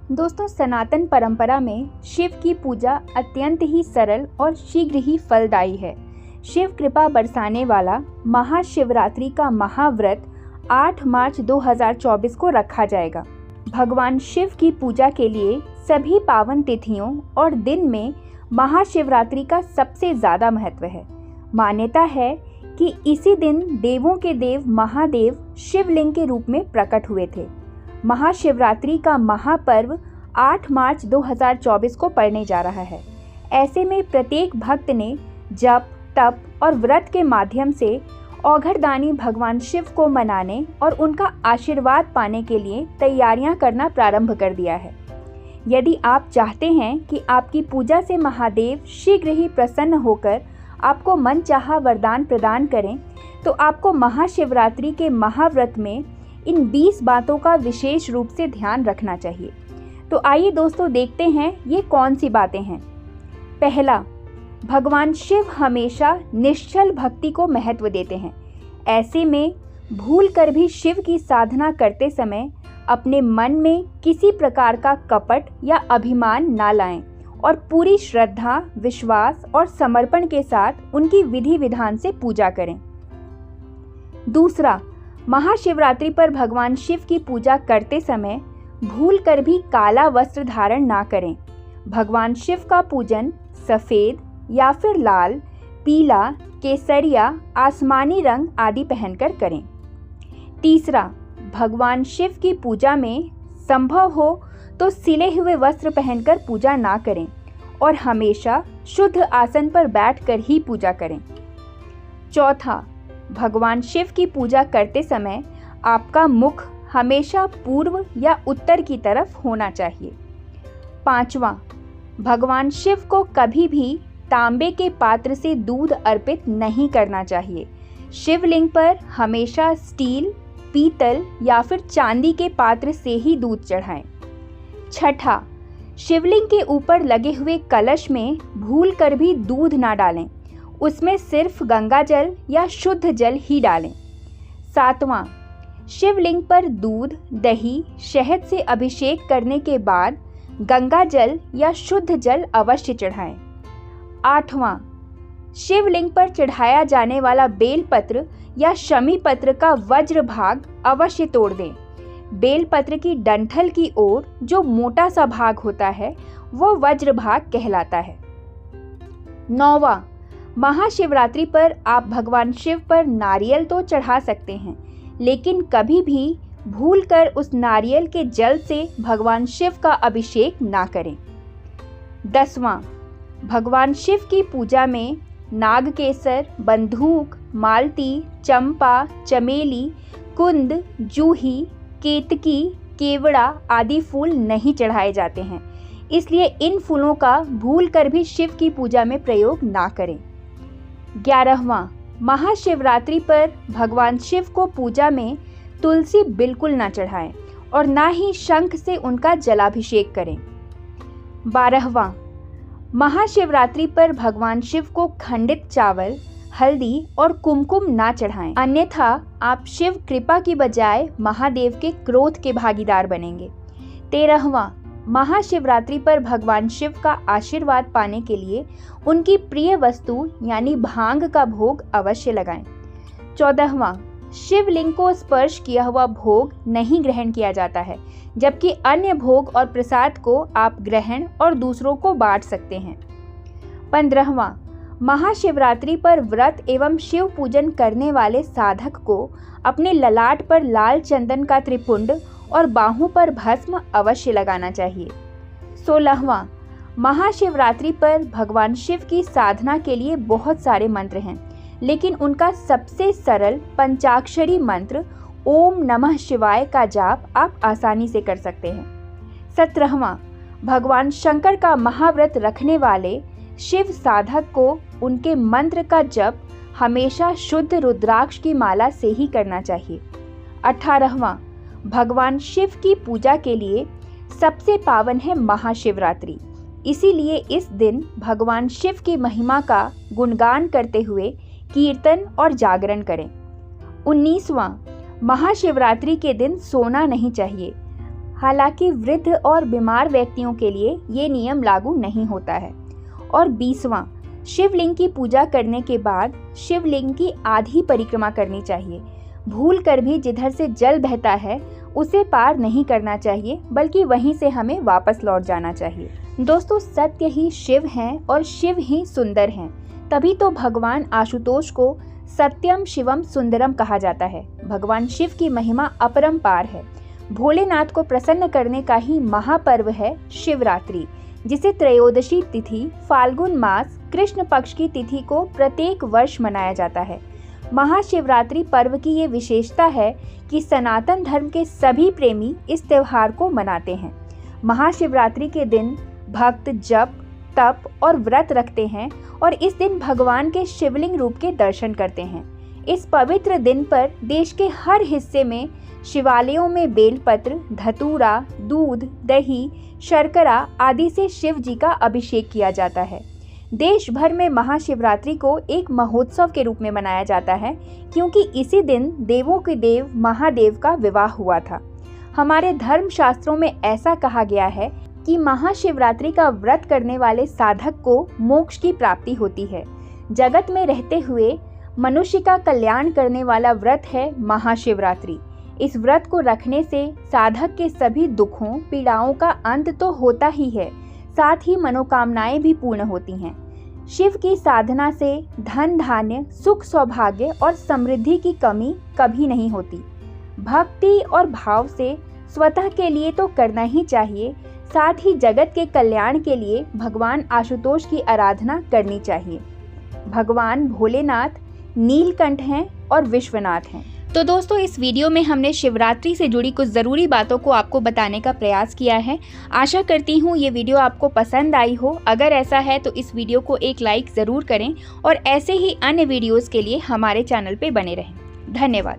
दोस्तों, सनातन परंपरा में शिव की पूजा अत्यंत ही सरल और शीघ्र ही फलदायी है। शिव कृपा बरसाने वाला महाशिवरात्रि का महाव्रत 8 मार्च 2024 को रखा जाएगा। भगवान शिव की पूजा के लिए सभी पावन तिथियों और दिन में महाशिवरात्रि का सबसे ज़्यादा महत्व है। मान्यता है कि इसी दिन देवों के देव महादेव शिवलिंग के रूप में प्रकट हुए थे। महाशिवरात्रि का महापर्व 8 मार्च 2024 को पड़ने जा रहा है। ऐसे में प्रत्येक भक्त ने जप, तप और व्रत के माध्यम से औघड़दानी भगवान शिव को मनाने और उनका आशीर्वाद पाने के लिए तैयारियां करना प्रारंभ कर दिया है। यदि आप चाहते हैं कि आपकी पूजा से महादेव शीघ्र ही प्रसन्न होकर आपको मनचाहा वरदान प्रदान करें, तो आपको महाशिवरात्रि के महाव्रत में इन 20 बातों का विशेष रूप से ध्यान रखना चाहिए। तो आइए दोस्तों, देखते हैं ये कौन सी बातें हैं। पहला, भगवान शिव हमेशा निश्चल भक्ति को महत्व देते हैं। ऐसे में भूल कर भी शिव की साधना करते समय अपने मन में किसी प्रकार का कपट या अभिमान ना लाएं और पूरी श्रद्धा, विश्वास और समर्पण के साथ उनकी विधि विधान से पूजा करें। दूसरा, महाशिवरात्रि पर भगवान शिव की पूजा करते समय भूल कर भी काला वस्त्र धारण ना करें। भगवान शिव का पूजन सफ़ेद या फिर लाल, पीला, केसरिया, आसमानी रंग आदि पहनकर करें। तीसरा, भगवान शिव की पूजा में संभव हो तो सिले हुए वस्त्र पहनकर पूजा ना करें और हमेशा शुद्ध आसन पर बैठकर ही पूजा करें। चौथा, भगवान शिव की पूजा करते समय आपका मुख हमेशा पूर्व या उत्तर की तरफ होना चाहिए। पांचवा, भगवान शिव को कभी भी तांबे के पात्र से दूध अर्पित नहीं करना चाहिए। शिवलिंग पर हमेशा स्टील, पीतल या फिर चांदी के पात्र से ही दूध चढ़ाएं। छठा, शिवलिंग के ऊपर लगे हुए कलश में भूल कर भी दूध ना डालें, उसमें सिर्फ गंगा जल या शुद्ध जल ही डालें। सातवां, शिवलिंग पर दूध, दही, शहद से अभिषेक करने के बाद गंगा जल या शुद्ध जल अवश्य चढ़ाएं। आठवां, शिवलिंग पर चढ़ाया जाने वाला बेलपत्र या शमी पत्र का वज्र भाग अवश्य तोड़ दें। बेलपत्र की डंठल की ओर जो मोटा सा भाग होता है वो वज्र भाग कहलाता है। नौवां, महाशिवरात्रि पर आप भगवान शिव पर नारियल तो चढ़ा सकते हैं, लेकिन कभी भी भूलकर उस नारियल के जल से भगवान शिव का अभिषेक ना करें। 10वां, भगवान शिव की पूजा में नागकेसर, बंदूक, मालती, चंपा, चमेली, कुंद, जूही, केतकी, केवड़ा आदि फूल नहीं चढ़ाए जाते हैं, इसलिए इन फूलों का भूलकर भी शिव की पूजा में प्रयोग ना करें। 11वां, महाशिवरात्रि पर भगवान शिव को पूजा में तुलसी बिल्कुल ना चढ़ाएं और ना ही शंख से उनका जलाभिषेक करें। 12वां, महाशिवरात्रि पर भगवान शिव को खंडित चावल, हल्दी और कुमकुम ना चढ़ाएं, अन्यथा आप शिव कृपा की बजाय महादेव के क्रोध के भागीदार बनेंगे। 13वां, महाशिवरात्रि पर भगवान शिव का आशीर्वाद पाने के लिए उनकी प्रिय वस्तु यानी भांग का भोग अवश्य लगाएं। 14वां, शिवलिंग को स्पर्श किया हुआ भोग नहीं ग्रहण किया जाता है, जबकि अन्य भोग और प्रसाद को आप ग्रहण और दूसरों को बांट सकते हैं। 15वां, महाशिवरात्रि पर व्रत एवं शिव पूजन करने वाले साधक को अपने ललाट पर लाल चंदन का त्रिपुंड और बाहों पर भस्म अवश्य लगाना चाहिए। 16वां, महाशिवरात्रि पर भगवान शिव की साधना के लिए बहुत सारे मंत्र हैं, लेकिन उनका सबसे सरल पंचाक्षरी मंत्र ओम नमः शिवाय का जाप आप आसानी से कर सकते हैं। 17वां, भगवान शंकर का महाव्रत रखने वाले शिव साधक को उनके मंत्र का जप हमेशा शुद्ध रुद्राक्ष की माला से ही करना चाहिए। 18वां, भगवान शिव की पूजा के लिए सबसे पावन है महाशिवरात्रि, इसीलिए इस दिन भगवान शिव की महिमा का गुणगान करते हुए कीर्तन और जागरण करें। 19वां, महाशिवरात्रि के दिन सोना नहीं चाहिए। हालांकि वृद्ध और बीमार व्यक्तियों के लिए ये नियम लागू नहीं होता है। और 20वां, शिवलिंग की पूजा करने के बाद शिवलिंग की आधी परिक्रमा करनी चाहिए। भूल कर भी जिधर से जल बहता है उसे पार नहीं करना चाहिए, बल्कि वहीं से हमें वापस लौट जाना चाहिए। दोस्तों, सत्य ही शिव हैं और शिव ही सुंदर हैं, तभी तो भगवान आशुतोष को सत्यम शिवम सुंदरम कहा जाता है। भगवान शिव की महिमा अपरंपार है। भोलेनाथ को प्रसन्न करने का ही महापर्व है शिवरात्रि, जिसे त्रयोदशी तिथि फाल्गुन मास कृष्ण पक्ष की तिथि को प्रत्येक वर्ष मनाया जाता है। महाशिवरात्रि पर्व की ये विशेषता है कि सनातन धर्म के सभी प्रेमी इस त्योहार को मनाते हैं। महाशिवरात्रि के दिन भक्त जप, तप और व्रत रखते हैं और इस दिन भगवान के शिवलिंग रूप के दर्शन करते हैं। इस पवित्र दिन पर देश के हर हिस्से में शिवालयों में बेलपत्र, धतूरा, दूध, दही, शर्करा आदि से शिव जी का अभिषेक किया जाता है। देश भर में महाशिवरात्रि को एक महोत्सव के रूप में मनाया जाता है, क्योंकि इसी दिन देवों के देव महादेव का विवाह हुआ था। हमारे धर्म शास्त्रों में ऐसा कहा गया है कि महाशिवरात्रि का व्रत करने वाले साधक को मोक्ष की प्राप्ति होती है। जगत में रहते हुए मनुष्य का कल्याण करने वाला व्रत है महाशिवरात्रि। इस व्रत को रखने से साधक के सभी दुखों, पीड़ाओं का अंत तो होता ही है, साथ ही मनोकामनाएं भी पूर्ण होती हैं। शिव की साधना से धन, धान्य, सुख, सौभाग्य और समृद्धि की कमी कभी नहीं होती। भक्ति और भाव से स्वतः के लिए तो करना ही चाहिए, साथ ही जगत के कल्याण के लिए भगवान आशुतोष की आराधना करनी चाहिए। भगवान भोलेनाथ नीलकंठ हैं और विश्वनाथ हैं। तो दोस्तों, इस वीडियो में हमने शिवरात्रि से जुड़ी कुछ ज़रूरी बातों को आपको बताने का प्रयास किया है। आशा करती हूँ ये वीडियो आपको पसंद आई हो। अगर ऐसा है तो इस वीडियो को एक लाइक ज़रूर करें और ऐसे ही अन्य वीडियोज़ के लिए हमारे चैनल पे बने रहें। धन्यवाद।